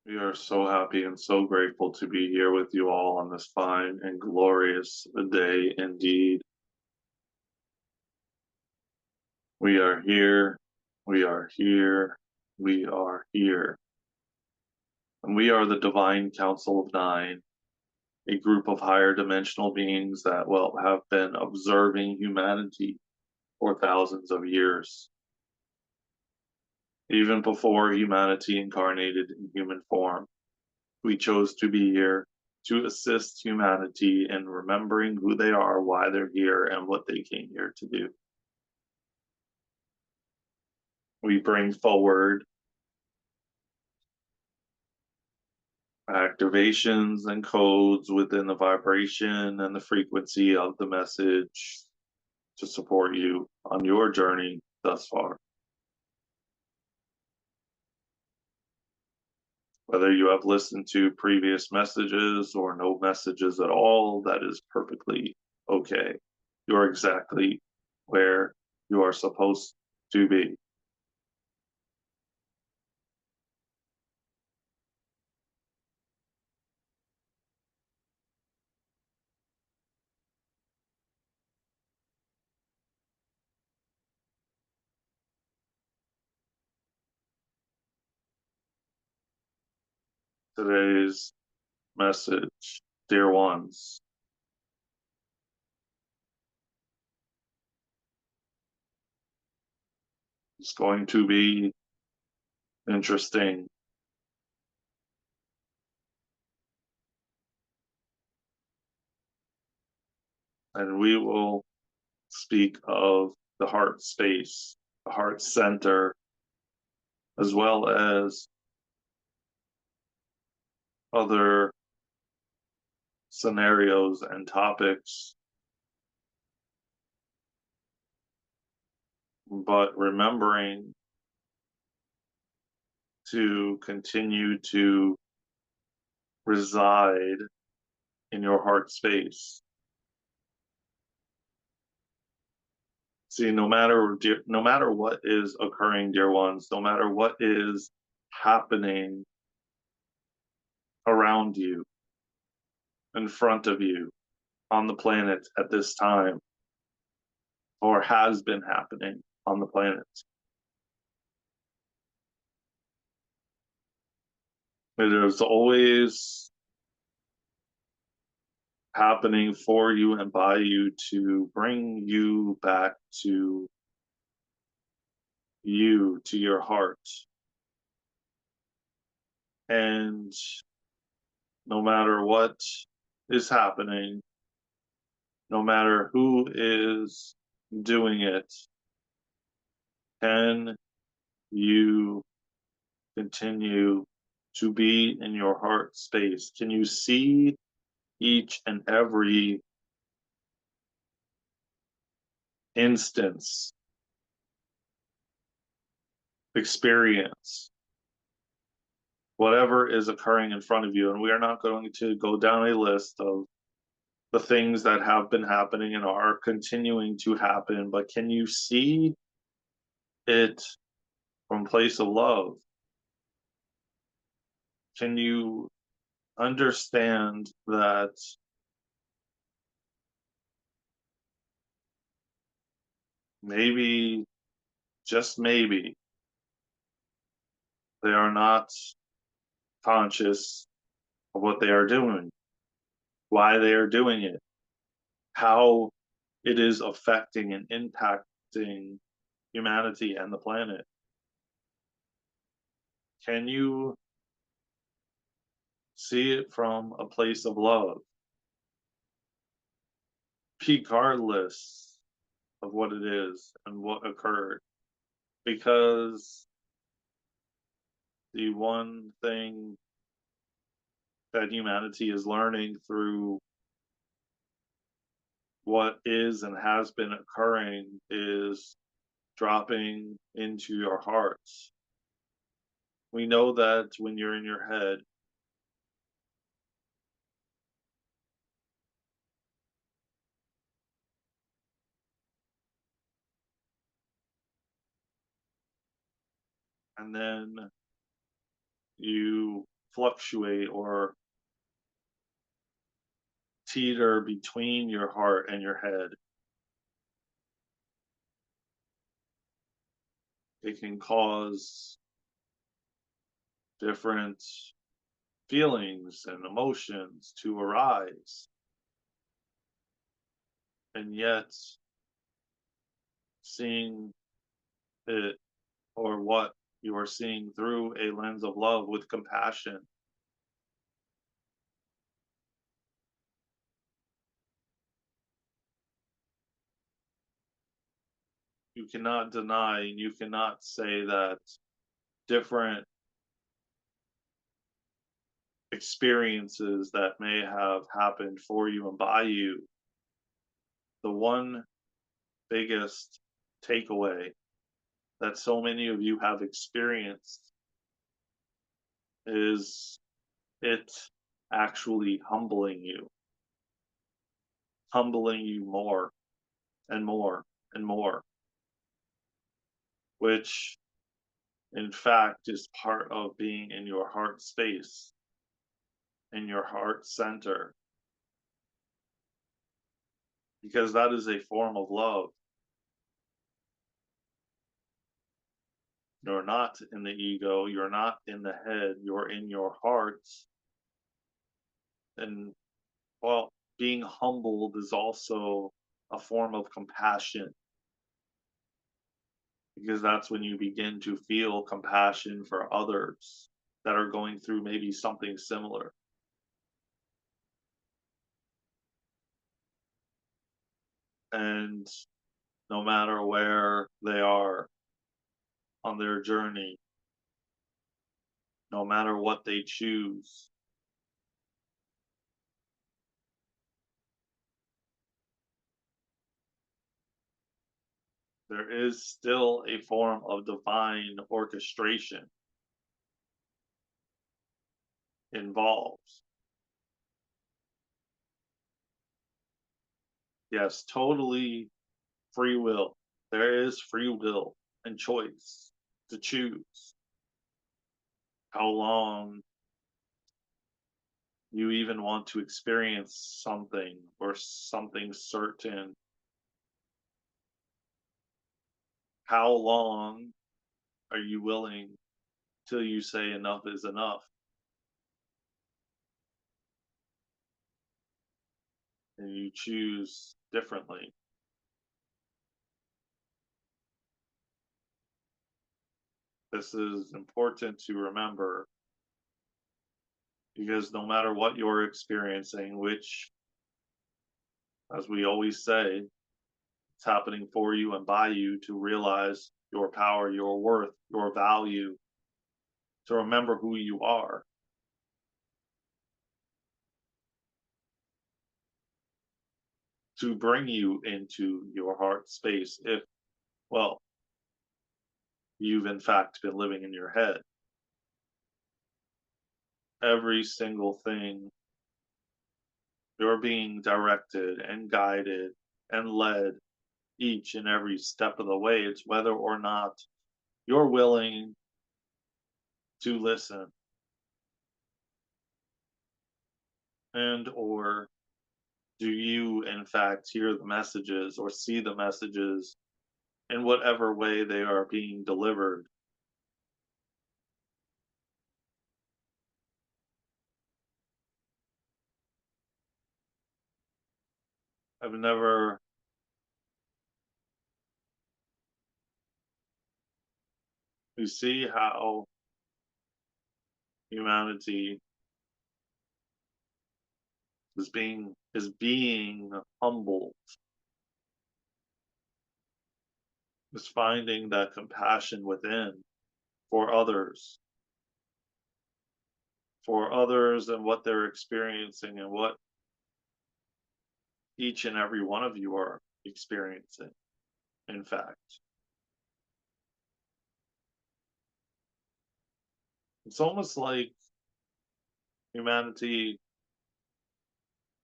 We are so happy and so grateful to be here with you all on this fine and glorious day indeed. We are here, we are here, we are here. And we are the Divine Council of Nine, a group of higher dimensional beings that, well, have been observing humanity for thousands of years. Even before humanity incarnated in human form, we chose to be here to assist humanity in remembering who they are, why they're here, and what they came here to do. We bring forward activations and codes within the vibration and the frequency of the message to support you on your journey thus far. Whether you have listened to previous messages or no messages at all, that is perfectly okay. You're exactly where you are supposed to be. Today's message, dear ones, is going to be interesting. And we will speak of the heart space, the heart center, as well as other scenarios and topics. But remembering to continue to reside in your heart space. See, no matter what is occurring, dear ones, no matter what is happening around you, in front of you, on the planet at this time, or has been happening on the planet, it is always happening for you and by you to bring you back to you, to your heart. And no matter what is happening, no matter who is doing it, can you continue to be in your heart space? Can you see each and every instance, experience, whatever is occurring in front of you? And we are not going to go down a list of the things that have been happening and are continuing to happen, but can you see it from a place of love? Can you understand that maybe, just maybe, they are not conscious of what they are doing, why they are doing it, how it is affecting and impacting humanity and the planet? Can you see it from a place of love, regardless of what it is and what occurred? Because the one thing that humanity is learning through what is and has been occurring is dropping into your hearts. We know that when you're in your head, and then you fluctuate or teeter between your heart and your head. It can cause different feelings and emotions to arise. And yet, seeing it or what you are seeing through a lens of love with compassion, you cannot deny and you cannot say that different experiences that may have happened for you and by you, the one biggest takeaway that so many of you have experienced is it actually humbling you more and more and more, which in fact is part of being in your heart space, in your heart center, because that is a form of love. You're not in the ego, you're not in the head, you're in your heart. And well, being humbled is also a form of compassion, because that's when you begin to feel compassion for others that are going through maybe something similar. And no matter where they are on their journey, no matter what they choose, there is still a form of divine orchestration involved. Yes, totally free will. There is free will and choice to choose how long you even want to experience something or something certain. How long are you willing till you say enough is enough and you choose differently? This is important to remember, because no matter what you're experiencing, which, as we always say, it's happening for you and by you, to realize your power, your worth, your value, to remember who you are, to bring you into your heart space if, well, you've in fact been living in your head. Every single thing, you're being directed and guided and led each and every step of the way. It's whether or not you're willing to listen and or do you in fact hear the messages or see the messages in whatever way they are being delivered. I've never You see how humanity is being humble, is finding that compassion within for others and what they're experiencing and what each and every one of you are experiencing, in fact. It's almost like humanity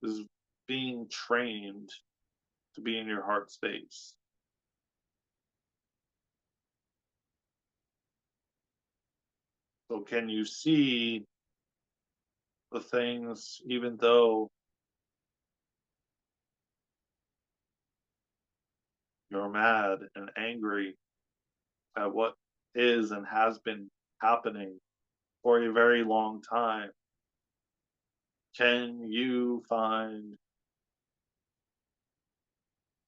is being trained to be in your heart space. So can you see the things, even though you're mad and angry at what is and has been happening for a very long time, can you find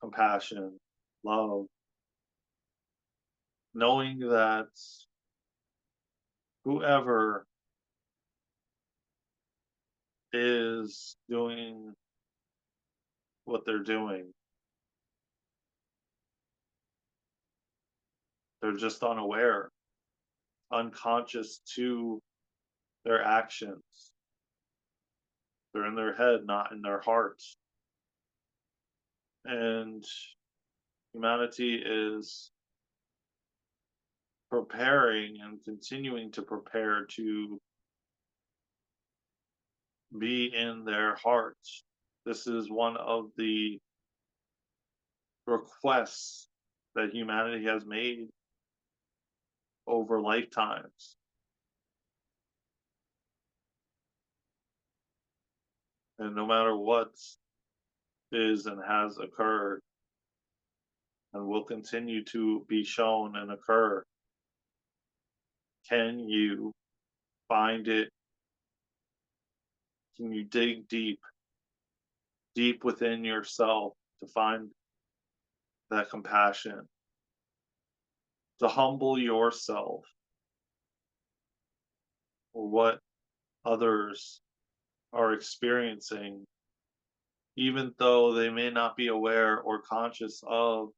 compassion, love, knowing that whoever is doing what they're doing, they're just unaware, unconscious to their actions. They're in their head, not in their heart. And humanity is preparing and continuing to prepare to be in their hearts. This is one of the requests that humanity has made over lifetimes. And no matter what is and has occurred and will continue to be shown and occur, can you find it? Can you dig deep, deep within yourself to find that compassion, to humble yourself for what others are experiencing, even though they may not be aware or conscious of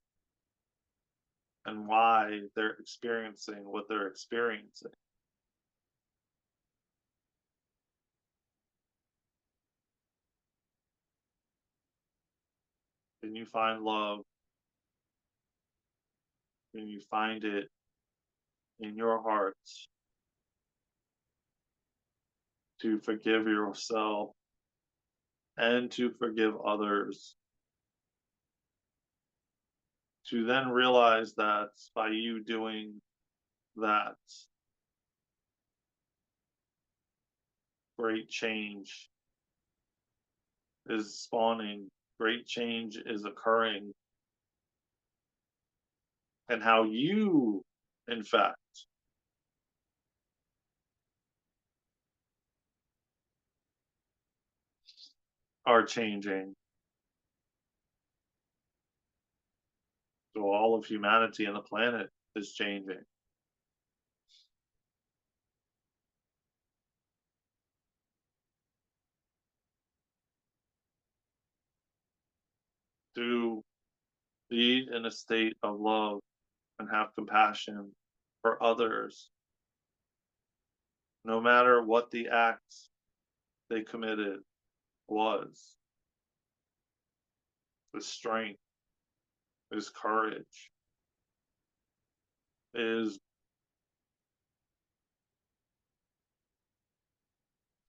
and why they're experiencing what they're experiencing. Can you find love? Can you find it in your heart to forgive yourself and to forgive others? To then realize that by you doing that, great change is spawning, great change is occurring, and how you, in fact, are changing. So all of humanity and the planet is changing. To be in a state of love and have compassion for others, no matter what the act they committed was, is strength, is courage, is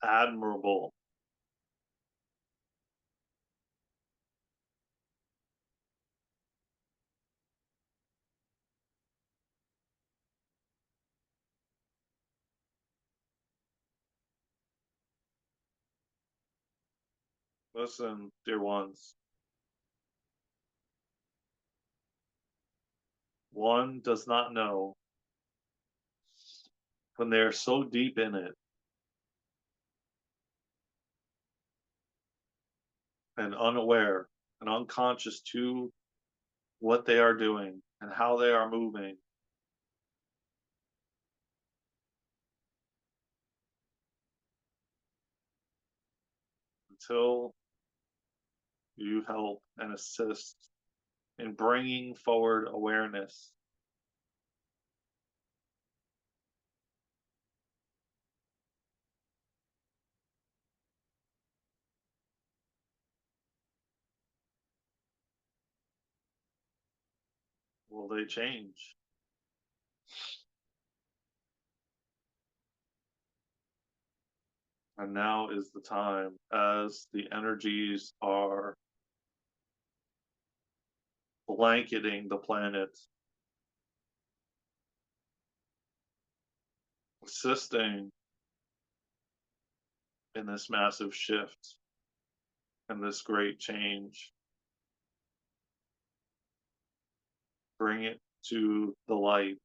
admirable. Listen, dear ones, one does not know when they are so deep in it and unaware and unconscious to what they are doing and how they are moving until you help and assist in bringing forward awareness. Will they change? And now is the time, as the energies are blanketing the planet, assisting in this massive shift and this great change. Bring it to the light.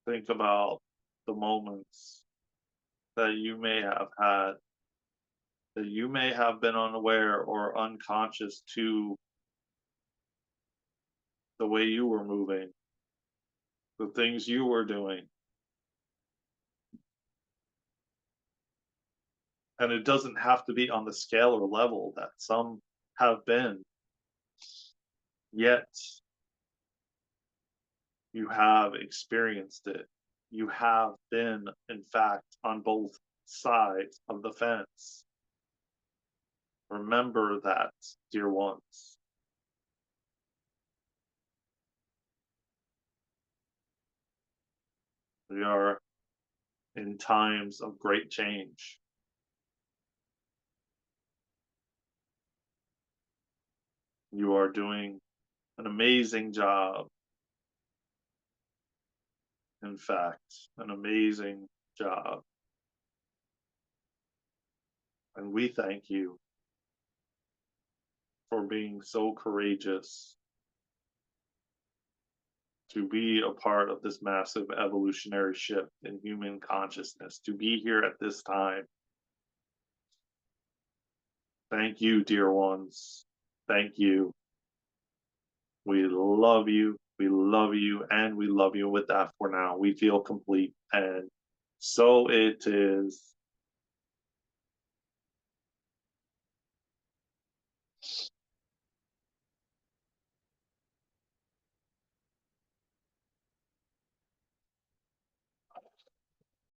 Think about the moments that you may have had, that you may have been unaware or unconscious to the way you were moving, the things you were doing. And it doesn't have to be on the scale or level that some have been, yet you have experienced it. You have been, in fact, on both sides of the fence. Remember that, dear ones. We are in times of great change. You are doing an amazing job. In fact, an amazing job. And we thank you for being so courageous to be a part of this massive evolutionary shift in human consciousness, to be here at this time. Thank you, dear ones. Thank you. We love you. We love you. And we love you. With that, for now, we feel complete. And so it is.